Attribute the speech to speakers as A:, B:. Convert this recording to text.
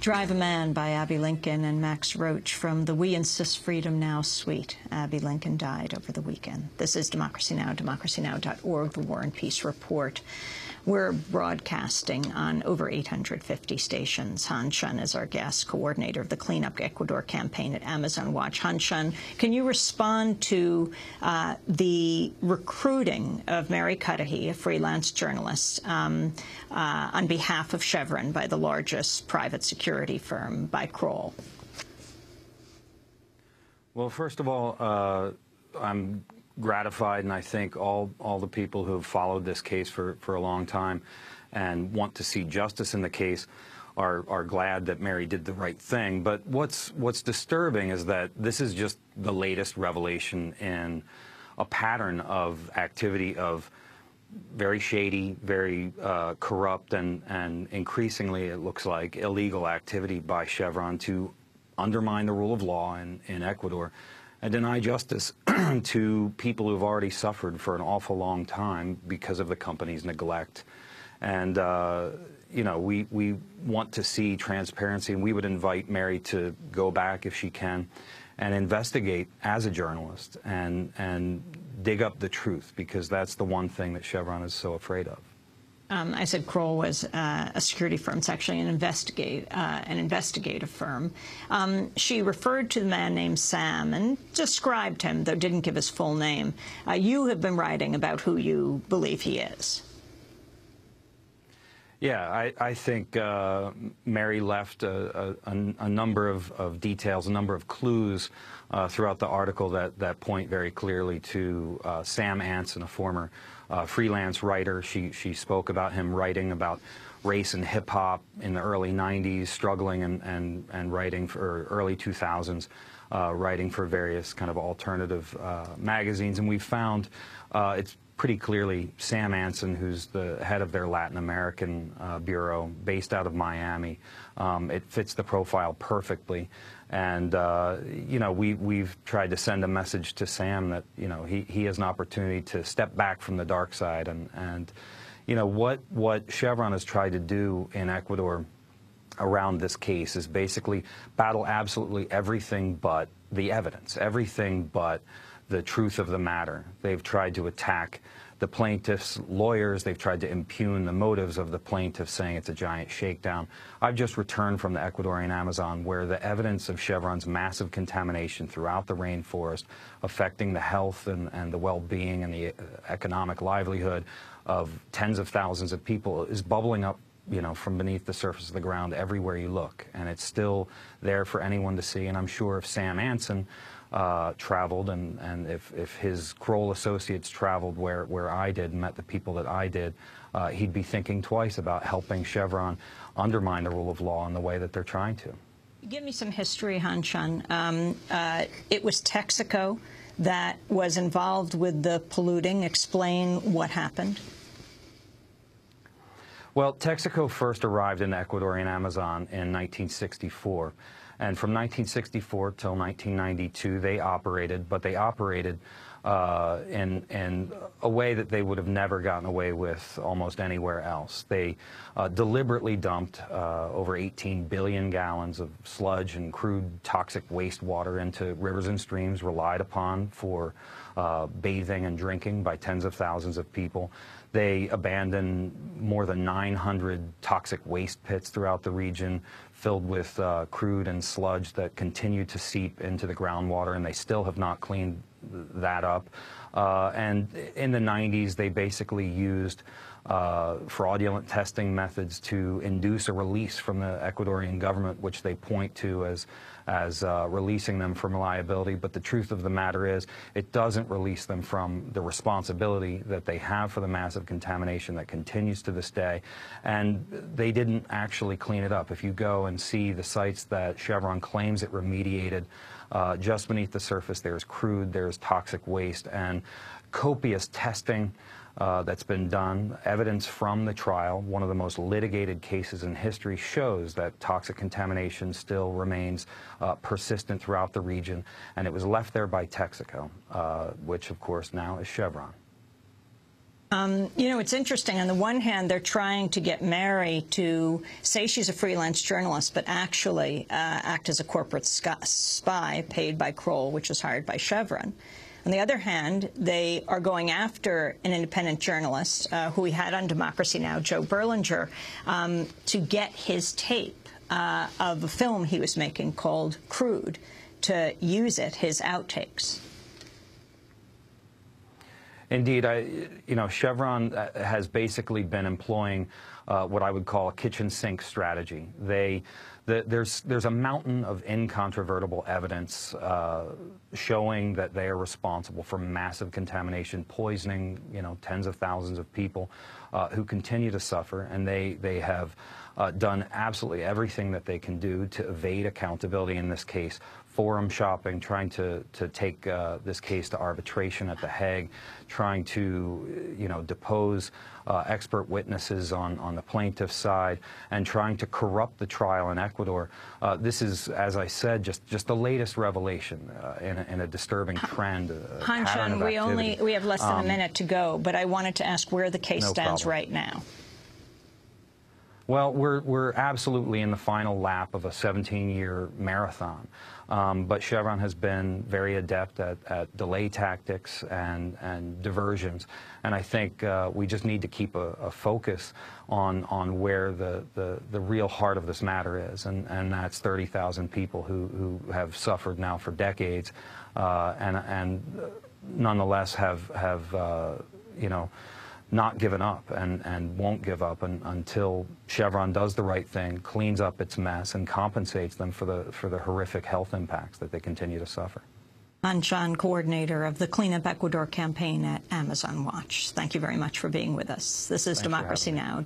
A: Drive a Man by Abby Lincoln and Max Roach from the We Insist Freedom Now suite. Abby Lincoln died over the weekend. This is Democracy Now!, democracynow.org, the War and Peace Report. We're broadcasting on over 850 stations. Han Shun is our guest, coordinator of the Clean Up Ecuador campaign at Amazon Watch. Han Shun, can you respond to the recruiting of Mary Cudahy, a freelance journalist, on behalf of Chevron by the largest private security firm, by Kroll?
B: Well, first of all, I'm gratified, and I think all the people who have followed this case for a long time and want to see justice in the case are glad that Mary did the right thing. But what's disturbing is that this is just the latest revelation in a pattern of activity of very shady, very corrupt, and increasingly, it looks like, illegal activity by Chevron to undermine the rule of law in Ecuador and deny justice to people who've already suffered for an awful long time because of the company's neglect. And, you know, we want to see transparency, and we would invite Mary to go back, if she can, and investigate as a journalist and dig up the truth, because that's the one thing that Chevron is so afraid of.
A: I said Kroll was a security firm. It's actually an investigative firm. She referred to the man named Sam and described him, though didn't give his full name. You have been writing about who you believe he is.
B: Yeah, I think Mary left a number of details, a number of clues throughout the article that point very clearly to Sam Anson, a former freelance writer. She spoke about him writing about race and hip-hop in the early 90s, struggling and writing for early 2000s, writing for various kind of alternative magazines. And we found it's pretty clearly Sam Anson, who's the head of their Latin American bureau, based out of Miami. It fits the profile perfectly. And, you know, we've tried to send a message to Sam that, you know, he has an opportunity to step back from the dark side. And you know, what Chevron has tried to do in Ecuador around this case is basically battle absolutely everything but the evidence, everything but the truth of the matter. They've tried to attack the plaintiff's lawyers. They've tried to impugn the motives of the plaintiff, saying it's a giant shakedown. I've just returned from the Ecuadorian Amazon, where the evidence of Chevron's massive contamination throughout the rainforest, affecting the health and the well-being and the economic livelihood of tens of thousands of people, is bubbling up, you know, from beneath the surface of the ground everywhere you look. And it's still there for anyone to see. And I'm sure if Sam Anson traveled, and if his Kroll associates traveled where I did and met the people that I did, he'd be thinking twice about helping Chevron undermine the rule of law in the way that they're trying to.
A: Give me some history, Han Shun. It was Texaco that was involved with the polluting. Explain what happened.
B: Well, Texaco first arrived in the Ecuadorian Amazon in 1964. And from 1964 till 1992, they operated, but they operated in a way that they would have never gotten away with almost anywhere else. They deliberately dumped over 18 billion gallons of sludge and crude toxic wastewater into rivers and streams relied upon for bathing and drinking by tens of thousands of people. They abandoned more than 900 toxic waste pits throughout the region, filled with crude and sludge that continue to seep into the groundwater, and they still have not cleaned that up. And in the 90s, they basically used fraudulent testing methods to induce a release from the Ecuadorian government, which they point to as releasing them from liability. But the truth of the matter is, it doesn't release them from the responsibility that they have for the massive contamination that continues to this day. And they didn't actually clean it up. If you go and see the sites that Chevron claims it remediated, just beneath the surface there's crude, there's toxic waste, and copious testing that's been done. Evidence from the trial, one of the most litigated cases in history, shows that toxic contamination still remains persistent throughout the region, and it was left there by Texaco, which of course now is Chevron.
A: You know, it's interesting. On the one hand, they're trying to get Mary to say she's a freelance journalist, but actually act as a corporate spy paid by Kroll, which was hired by Chevron. On the other hand, they are going after an independent journalist who we had on Democracy Now!, Joe Berlinger, to get his tape of a film he was making called Crude, to use it, his outtakes.
B: Indeed, Chevron has basically been employing what I would call a kitchen sink strategy. There's a mountain of incontrovertible evidence showing that they are responsible for massive contamination, poisoning, tens of thousands of people who continue to suffer, and they have done absolutely everything that they can do to evade accountability in this case. Forum shopping, trying to take this case to arbitration at The Hague, trying to, depose expert witnesses on the plaintiff's side, and trying to corrupt the trial in Ecuador. This is, as I said, just the latest revelation in a disturbing trend.
A: Han Chan, we have less than a minute to go, but I wanted to ask where the case stands right now.
B: Well, we're absolutely in the final lap of a 17-year marathon. But Chevron has been very adept at delay tactics and diversions. And I think we just need to keep a focus on where the real heart of this matter is. And that's 30,000 people who have suffered now for decades and nonetheless have not given up and won't give up until Chevron does the right thing, cleans up its mess, and compensates them for the horrific health impacts that they continue to suffer.
A: Han Chan, coordinator of the Clean Up Ecuador campaign at Amazon Watch. Thank you very much for being with us. This is Democracy Now!